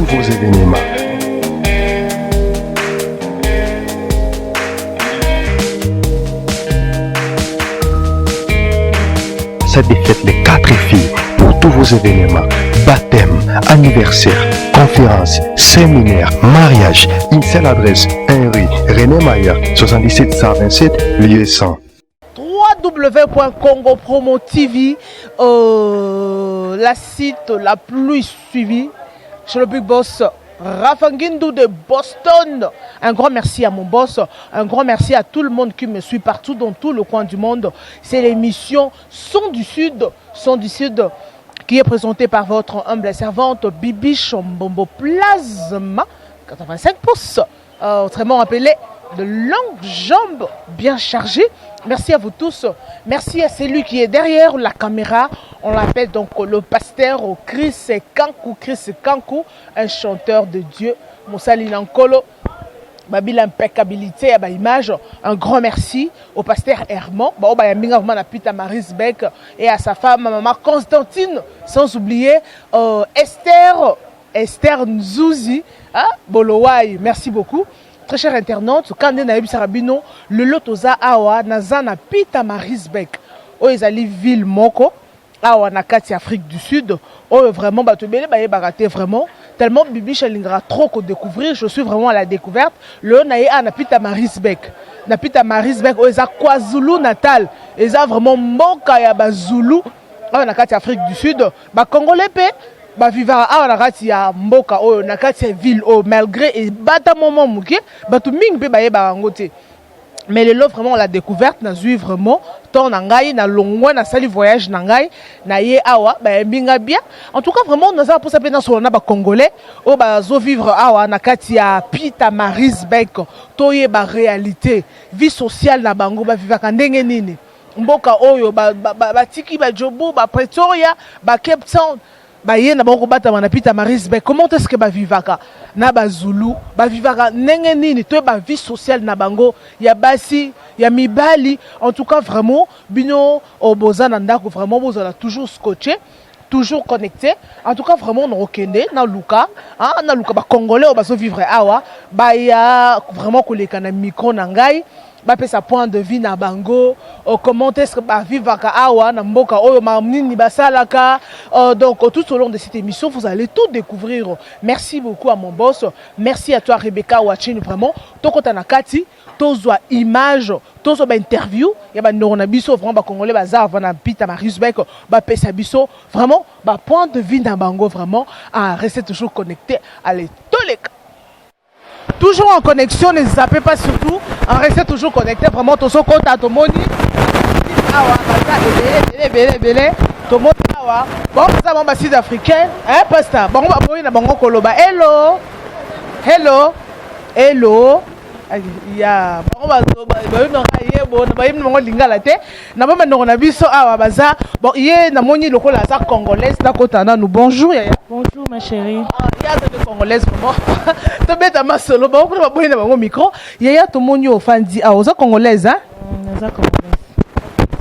tous vos événements. Cette défaite les 4 filles pour tous vos événements, baptême, anniversaire, conférence, séminaire, mariage. Une seule adresse, 1 rue René Maya, 77 127, lieu 100. www.congopromo TV, la site la plus suivie chez le Big Boss Rafanguindou de Boston. Un grand merci à mon boss, un grand merci à tout le monde qui me suit partout dans tout le coin du monde. C'est l'émission Son du Sud, qui est présentée par votre humble servante Bibi Chombombo Plasma, 85 pouces, autrement appelé de longues jambes bien chargées. Merci à vous tous. Merci à celui qui est derrière la caméra. On l'appelle donc le pasteur Chris Kankou, un chanteur de Dieu. Moussali Nankolo, l'impeccabilité à l'image. Un grand merci au pasteur Herman, Pita Marisbeck et à sa femme, maman Constantine, sans oublier Esther Nzouzi, Bolowai. Merci beaucoup. Très cher internaute, quand on a eu Sarabino, le lotoza awa nazana Pita Marisbeck, ezali ville moko, awa na kati Afrique du Sud, vraiment batubele baraté vraiment tellement Bibi Chalingra trop que découvrir, je suis vraiment à la découverte. Le naïe na Pita Marisbeck, na Pita Marisbeck, eza KwaZulu Natal, eza vraiment mboka ya bazulu, awa na kati Afrique du Sud, ba Congolais pe ba vivara awa na kati ya mboka oyo na kati ya ville oyo malgré et bata moment muke batu mingi pe baye bangote. Mais le lot vraiment la découverte na zui vraiment ton nangai na longwa na sali voyage nangai na ye awa ba mbinga bien. En tout cas vraiment nous avons pour ça pena sur na ba congolais o ba zo vivre awa na kati ya Pita Marisbeck toye ba réalité vie sociale na bango ba vivaka ndenge nini mboka oyo ba tiki ba Jobo ba Pretoria ba Cape Town. Baye na bango bata na Pita Marisbeck, comment est-ce que ba vivaka na bazulu ba vivaka ndenge nini to ba vie sociale na bango ya basi ya mibali. En tout cas vraiment bino oboza na ndako vraiment bozala toujours scotché, toujours connecté. En tout cas vraiment on okende na luka ba congolais o baso vivre awa ba ya vraiment koleka na micro na ngai ba pe sa point de vue na bango, comment est-ce que ba vivaka awa na mboka oyo mamnini basalaka. Donc tout au long de cette émission vous allez tout découvrir. Merci beaucoup à mon boss, merci à toi Rebecca Wachini vraiment tokota na kati tozwa image tozwa ba interview ya ba ndona biso vraiment ba congolais bazar na Pita Marisbeck ba pe sa biso vraiment ba point de vue na bango vraiment à rester toujours connecté à l'étoleka. Toujours en connexion, ne zappez pas surtout, en restez toujours connecté, vraiment, tout ce qu'on a, tout le monde, bon, ça va, sud-africain, hein, pasteur, bon, hello, hello, hello, ya bonjour bonjour ma chérie. Congolaise comment to beta masolo ba ko ba boyina ba micro yaya to monyo fandi oza congolaise hein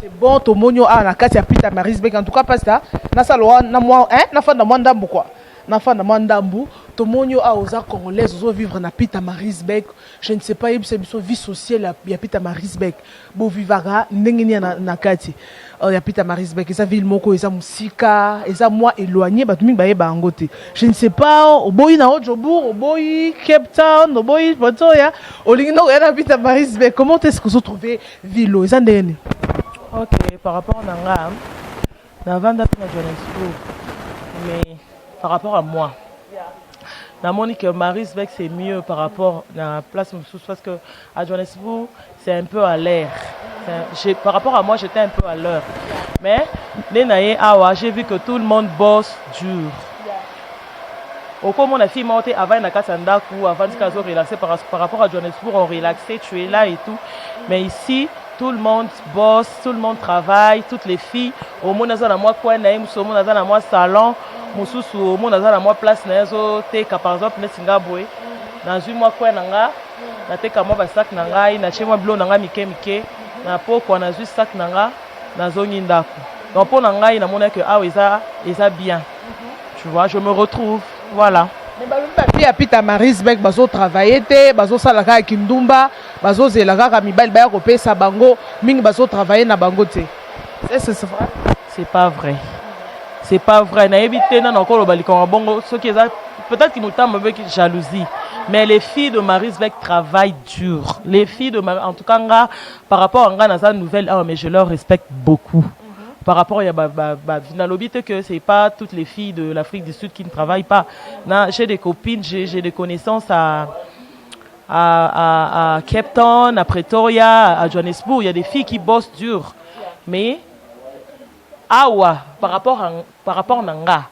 c'est bon to monyo na kati ya Pita Marisbeck en tout cas pasta na salo na moi hein na fanda mwandambu quoi na fanda mwandambu to monyo oza congolaise ozo vivre na Pita Marisbeck. Je ne sais pas c'est vie sociale ya Pita Marisbeck bo vivara ndenge ni na kati ya Pita Marisbeck eza ville moko eza musika eza moi éloigné batu mingi baye bangote. Je ne sais pas oboyi na Jobour oboyi Cape Town oboyi Pretoria olingi no na Pita Marisbeck. Comment est-ce que vous trouvez ville eza ndene? OK, par rapport à Nanga na vanda na Johannesburg, mais par rapport à moi na Monique Marisbeck c'est mieux par rapport à la place parce que à Johannesburg c'est un peu à l'air. Par rapport à moi j'étais un peu à l'heure, mais j'ai vu que tout le monde bosse dur. Au comme on a fait monter avant na Katsandaku avant de relaxer par rapport à Johannesburg on relaxait, tu es là et tout, mais ici tout le monde bosse, tout le monde travaille, toutes les filles au monde dans moi coin na au monde dans moi salon mosusu au monde dans moi place na zo teka par exemple na Singapore dans une mois coin nanga na teka moi ba sac nanga na chez moi blo nanga mike na poko na juste sac nanga na zongi ndako. Donc pour nanga na mona que ah eza bien. Tu vois, je me retrouve, voilà. Mais papier à Pita Marisbeck bazo travailler te bazo sala ka kindumba bazo zela ka mibali ba ko pesa bango mingi bazo travailler na bango te. C'est vrai? C'est pas vrai. C'est pas vrai. Na évité na encore bali ko bongo ce qui est peut-être qu'il nous t'a avec jalousie. Mais les filles de Marisbeck travaillent dur. Les filles de en tout cas par rapport à Nga nouvelle mais je leur respecte beaucoup. Par rapport à que c'est pas toutes les filles de l'Afrique du Sud qui ne travaillent pas. J'ai des copines, j'ai des connaissances à Cape Town, à Pretoria, à Johannesburg. Il y a des filles qui bossent dur. Mais par rapport à Nanga,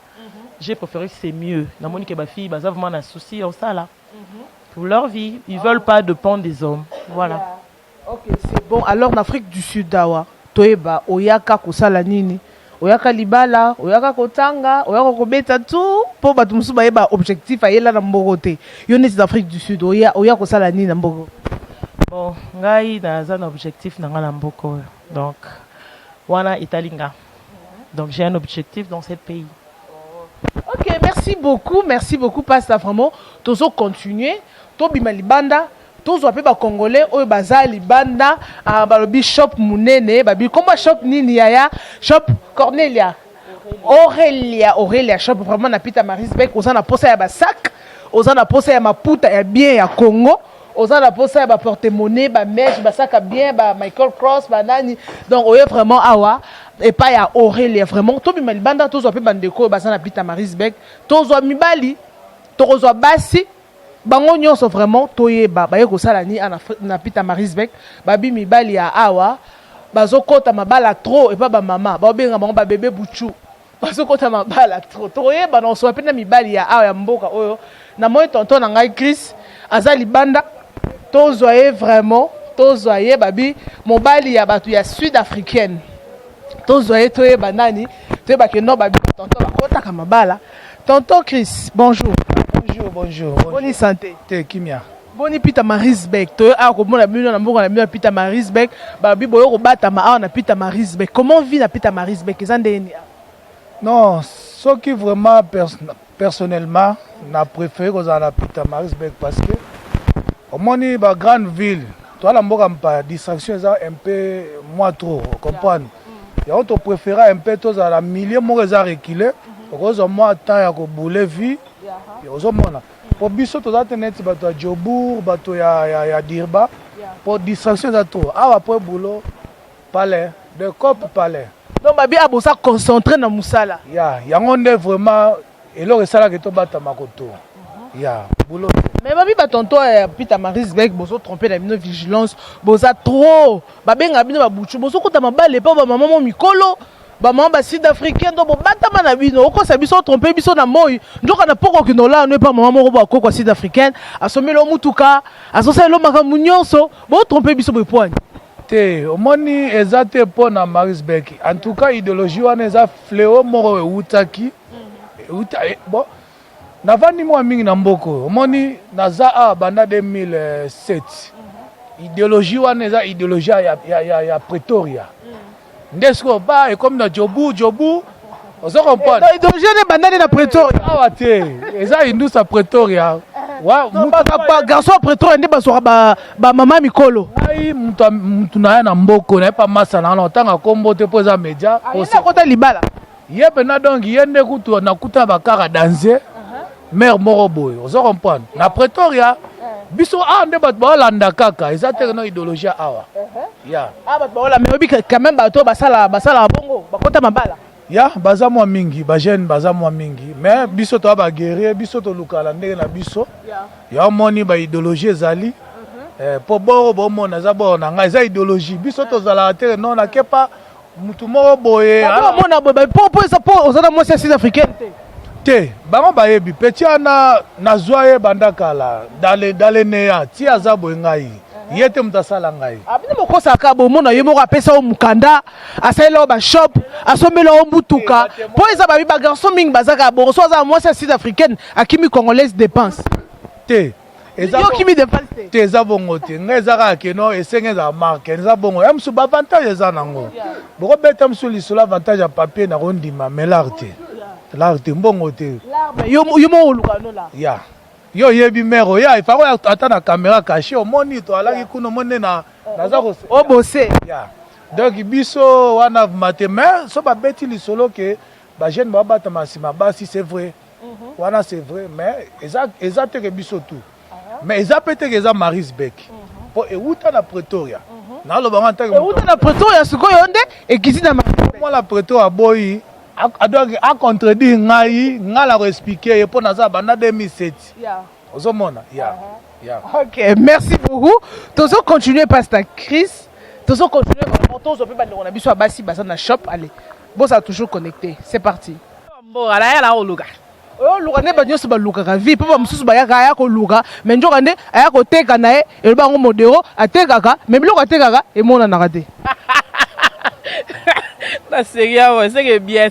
j'ai préféré que c'est mieux. La Monique et ma fille, ils ont vraiment un souci en ça là. Pour leur vie, ils veulent pas dépendre des hommes. Voilà. Ok, c'est bon. Alors en Afrique du Sud, Dawa. Toeba oyaka kosala nini oyaka libala oyaka kotanga oyaka kobeta tout po batu musu bayeba objectif ayela na mboko te yo neti d'Afrique du Sud oyaka kosala nini na mboko bon ngai naza na objectif na nga na mboko donc wana italinga donc j'ai un objectif dans ce pays. Ok, merci beaucoup Pasteur vraiment tozo continuer to bima libanda tous les Congolais au bazali banda balobi shop munene babi comment shop nini yaya shop Cornelia Aurélia shop vraiment na Pita Marisbeck oza na posa ya ba sac oza na posa ya maputa ya bien ya Congo oza na posa ya ba porte-monnaie ba mèche ba sac à bien ba Michael Cross ba nani donc oye vraiment awa et pas ya Aurélia vraiment to bima libanda tous les bandeko baza na Pita Marisbeck tous les mibali tous les basi bango nyonso vraiment toyeba baye kosala ni na Pita Marisbeck babi mibali ya awa bazokota mabala trop et pas ba mama babenga bango ba bébé buchu bazokota mabala trop toyeba na so pena mibali ya awa ya mboka oyo na moyo tonton na ngai Chris azali banda tozoye vraiment tozoye babi mobali ya batu ya sud africaine tozoye toyeba nani toyeba ke no babi tonton bakota ka mabala tonton Chris bonjour. Bonjour. Bonne santé. T'es Kimia. Bonne Pita Marisbeck. Tu as comme na Pita Marisbeck. Babi boyo bata ma na Pita Marisbeck. Comment vit na Pita Marisbeck? Non, ce qui vraiment personnellement n'a préféré que na Pita Marisbeck parce que au moins ba grande ville, toi la mboka mpa distraction un peu moins trop, comprendre. Et on te préférait un peu tous à la milieu mo za reculer. Parce que moi temps ya ko bouler vie. Pour biso to zate net bato ya Jobour bato ya Dirba pour distraction za trop après boulot palais de cop palais donc babi abosa concentré na musala yango nde vraiment eloko esala ke to bata makoto boulot mais babi batonto ya Pita Marisbeck bozo tromper na bino vigilance boza trop babenga bino babuchu bozo kota mabale pa ba maman mikolo ba mamba sud-africain do batama na bino oko sa biso tromper biso na moyi ndoka na poko kinola no pa mama moko ba koko sud-africaine asomelo mutuka asoselo makambu nyonso bo tromper biso bo poigne te omoni ezate po na Marisbeck en tout cas idéologie wana eza fléau moko eutaki bon navandi mwa mingi na mboko omoni naza banda 2007 idéologie wana eza idéologie ya Pretoria. Ndesco ba et comme na Jobu on se comprend. Idéologie ne banane na Pretoria. Te eza indus à Pretoria. Wa muta garçon Pretoria ndi basora ba mama mikolo. Ai mutu na na mboko na pa masa na tanga kombo te poza media. Osa kota libala. Yebe na donc yende kutu na kuta bakara danser. Mère moroboy, on se comprend. Na Pretoria biso nde bat balanda kaka ezate no idéologie awa. Bat baola mais obi quand même bato basala bongo bakota mabala. Baza mwa mingi ba jeune baza mwa mingi mais biso to ba guerrier biso to lukala ndenge na biso. Moni ba idéologie ezali. Po bo mona za bona nga eza idéologie biso to zala te non na kepa mutu moko boye. Mona boye po eza po ozana mo sud africaine te. Te bango bayebi petit ana nazwaye bandakala dale neya ti azabo ngai yete mutasala ngai abine mokosa ka bomona ye moko apesa o mukanda asala ba shop asomela o mutuka po eza babi ba garçon mingi bazaka bo so za moi sud africaine akimi congolaise dépense te yo kimi dépense te eza bongo te ngai ezaka keno esenge za marque eza bongo ya musu ba avantage eza nango boko beta musu lisolo avantage ya papier na rondima melarte L'art te mbongo te. L'arbre, yo mo lukano là. Ya. Yo yebi mero ya, il faut attendre la caméra cachée au moni to alaki kuno mone na naza ko. O bossé. Ya. Donc biso wana mateme so ba beti li solo que ba jeune ba bata masima ba si c'est vrai. Wana c'est vrai mais exact que biso tout. Mais peut-être que ça Marisbeck. Pour euta na Pretoria. Na lo ba ngata. Euta na Pretoria siko yonde e kizi na moi la Pretoria boy a contredire ngai ngala ko expliquer pour na za banda 2007. Ya. Ozomona. Ya. Ya. OK, merci beaucoup. Tozo continuer pasteur Chris. Tozo continuer vraiment tozo pe bande on a biso basi basa na shop allez. Bon ça toujours connecté. C'est parti. Bon ala ya la oluka. Oh luka ne banyo so ba luka ka vie papa mususu ba yaka ya ko luka mais njoka nde aya ko teka na e e ba ngo modero atekaka mais biloko atekaka e mona na kate. Na sérieux c'est que bien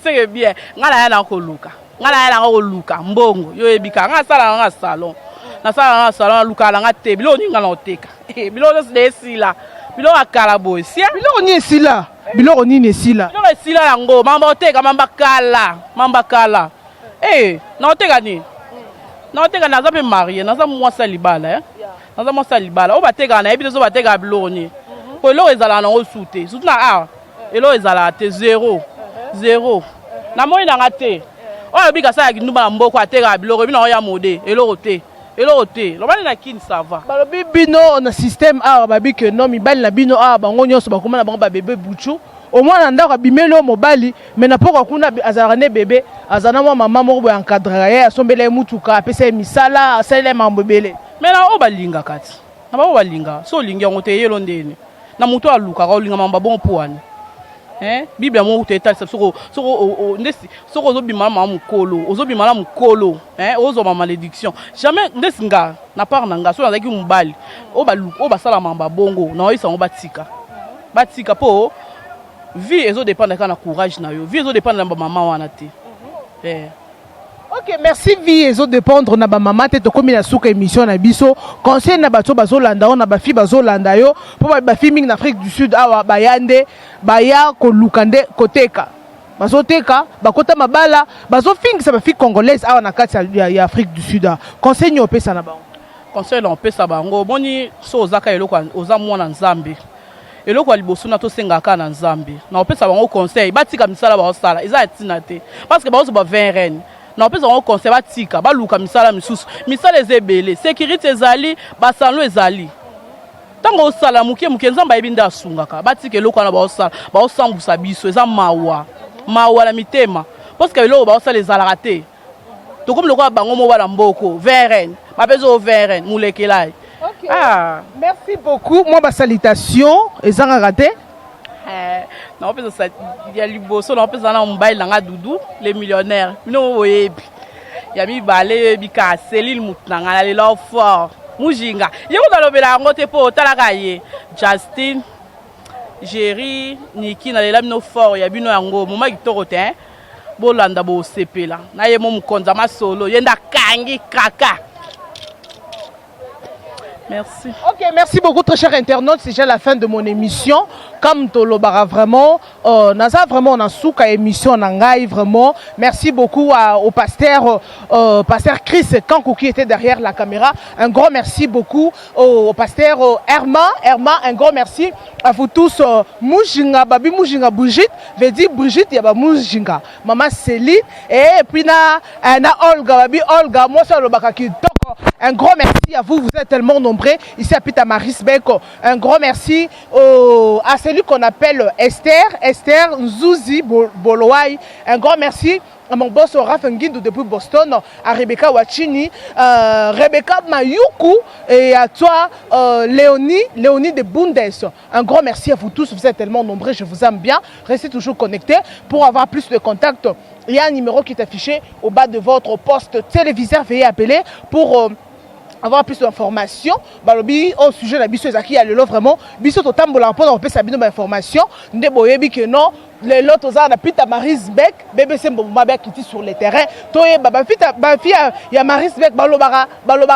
ngala ya la ko luka. Ngala ya la ko luka mbongo yo ebika nga sala nga salon. Na sala nga salon luka la nga te bilo ni ngala oteka. Bilo se desila. Bilo akala boy sia. Biloko ni esila. Biloko ni esila. Bilo esila yango mamba oteka mamba kala. Eh, na oteka ni. Na oteka na za pe marié, na za mwasa libala eh. Na za mwasa libala. O bateka na ebite so bateka biloko ni. Ko lo ezala na osute. Surtout na a. Elo ezala te 0. Na moi na ngate. O abika sa ya kinduba mboko ateka biloko bina oya mode. Elo te. Lobani na kin ça va. Balobi bino na système a babi que non mi bali na bino a bango nyonso bakoma na bango ba bébé buchu. Au moins na ndako bimelo mobali mais na poko kuna azala ne bébé azana mo maman mo bo encadrer ya sombele mutuka apesa misala asale mambo bele. Mais na o balinga kati. Na ba o balinga. So lingi ngo te yelo ndeni. Na mutu aluka ka olinga mamba bon poani. Biblia mo uteta soko ndesi soko zo bimala mukolo ozo bimala mukolo ozo ma malédiction jamais ndesi nga na part na nga so na zaki mubali o basala mamba bongo na oyisa ngo batika po vie ezo dépendre kana courage na yo vie ezo dépendre na maman wana te. OK, merci vie ezo dépendre na ba maman te to komi na suka émission na biso conseil na bato bazolanda on na ba fi bazolanda yo po ba fi mingi na Afrique du Sud awa bayande baya ko lukande koteka bazoteka bakota mabala bazofingisa ba fi congolaise awa na kati ya Afrique du Sud conseil nyo pesa na bango conseil on pesa bango boni so ozaka eloko oza mwana nzambe eloko liboso na to sengaka na nzambe na opesa bango conseil batika misala ba osala eza atina te parce que bazo ba 20 reine na opesa bango conseil batika baluka misala misusu misala ezebele sécurité ezali basanlo ezali tango osala muke nzamba ebinda asungaka batika eloko na ba osala ba osambusa biso eza mawa na mitema parce que eloko ba osala ezalaka te to comme loko bango mo bala mboko 20 reine bapezo 20 reine mulekelai. OK. Merci beaucoup. Moi ba salutation ezanga raté. Na opesa sa ya liboso na opesa na mobile nga dudu les millionnaires. Mino oyebi. Ya mi balé bika Céline Mutnanga na lelo fort. Mujinga. Yeko dalobela ngo te po talaka ye. Justin Jerry Niki na lela mino fort ya bino yango moma kitoko te. Bolanda bo sepela. Na ye mo mukonza masolo yenda kangi kaka. Merci. OK, merci beaucoup très chers internautes, c'est déjà la fin de mon émission. Comme Tolobara vraiment naza vraiment on a souka émission nangai vraiment. Merci beaucoup au pasteur Chris Kankou qui était derrière la caméra. Un grand merci beaucoup au pasteur Herman, un grand merci à vous tous. Mujinga babi Mujinga Brigitte, veut dire Brigitte ya ba Mujinga. Maman Céline et puis na Olga babi Olga moi ça le bakaki. Un grand merci à vous, vous êtes tellement nombreux ici à Pita Marisbeck. Un grand merci à celui qu'on appelle Esther Nzouzi Bolowai. Un grand merci à mon boss Rafenguindo depuis Boston, à Rebecca Wachini, Rebecca Mayuku et à toi Léonie de Bundes. Un grand merci à vous tous, vous êtes tellement nombreux, je vous aime bien. Restez toujours connectés pour avoir plus de contacts. Il y a un numéro qui est affiché au bas de votre poste téléviseur. Veuillez appeler pour avoir plus d'informations. Balobi au sujet de la biso ezaki ya lelo vraiment biso to tambola pour on peut savoir d'informations. Ndeboyebi que non les lots aux arts Pita Marisbeck BBC Mbomba qui sur le terrain toye ba fille ya Marisbeck balobara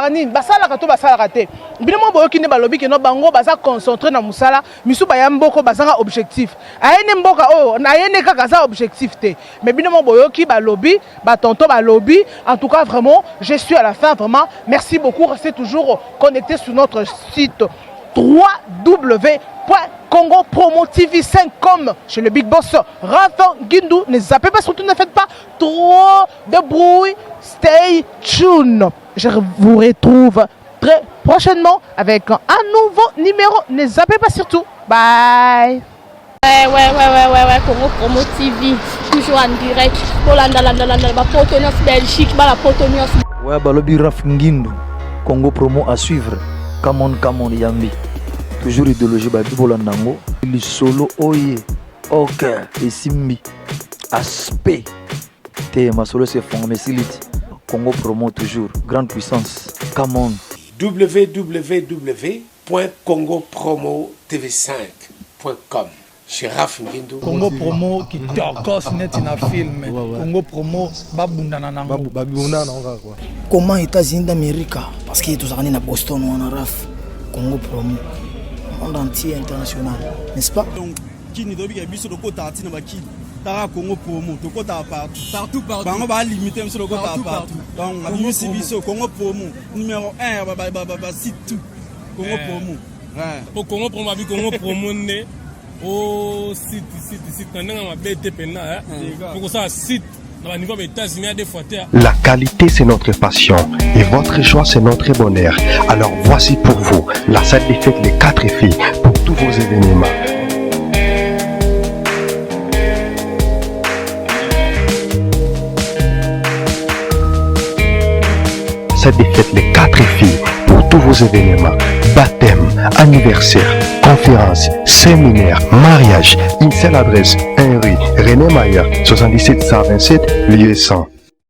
nini basala ka to basala raté bilemo boyo kine balobi ke no bango baza concentré na musala misu ba ya mboko bazanga objectif ayene mboka oyo na yene kaka za objectif te mais bilemo boyo ki balobi ba tonto balobi en tout cas vraiment je suis à la fin vraiment merci beaucoup restez toujours connectés sur notre site www.congopromo-tv5.com chez le Big Boss Rafa Guindou. Ne zappez pas, surtout ne faites pas trop de bruit. Stay tuned. Je vous retrouve très prochainement avec un nouveau numéro. Ne zappez pas surtout. Bye. Ouais, Congo Promo TV, toujours en direct. Pour la Portonos Belgique, la Portonos. Ouais, balobi Raf Nguindou, Congo Promo à suivre. Come on, Yambi. Toujours idéologie, Bibola Nango. Le solo, oye, ok, et Simbi. Aspect. Ma solo c'est formé, Silite. Congo Promo, toujours. Grande puissance. Come on. www.congopromotv5.com chez Raf Nguindou. Congo Promo qui torcos net na film. Congo Promo babundana nango. Babundana nango quoi. Comment États-Unis d'Amérique parce que tout ça on est à Boston on a Raf Congo Promo monde entier international n'est-ce pas donc qui ni dobi biso de kota tina baki tara Congo Promo to kota partout bango ba limiter biso de kota partout donc ma biso Congo Promo numéro 1 ba site tout Congo Promo pour Congo Promo abi Congo Promo né au site ndanga mabete pena pour ça site. La qualité, c'est notre passion et votre joie, c'est notre bonheur. Alors voici pour vous la salle des fêtes Les 4 filles pour tous vos événements. Salle des fêtes Les 4 filles pour tous vos événements. Baptême, anniversaire, conférence, séminaire, mariage. Une seule adresse, 1 rue René Mayer, 77 127, lieu 100.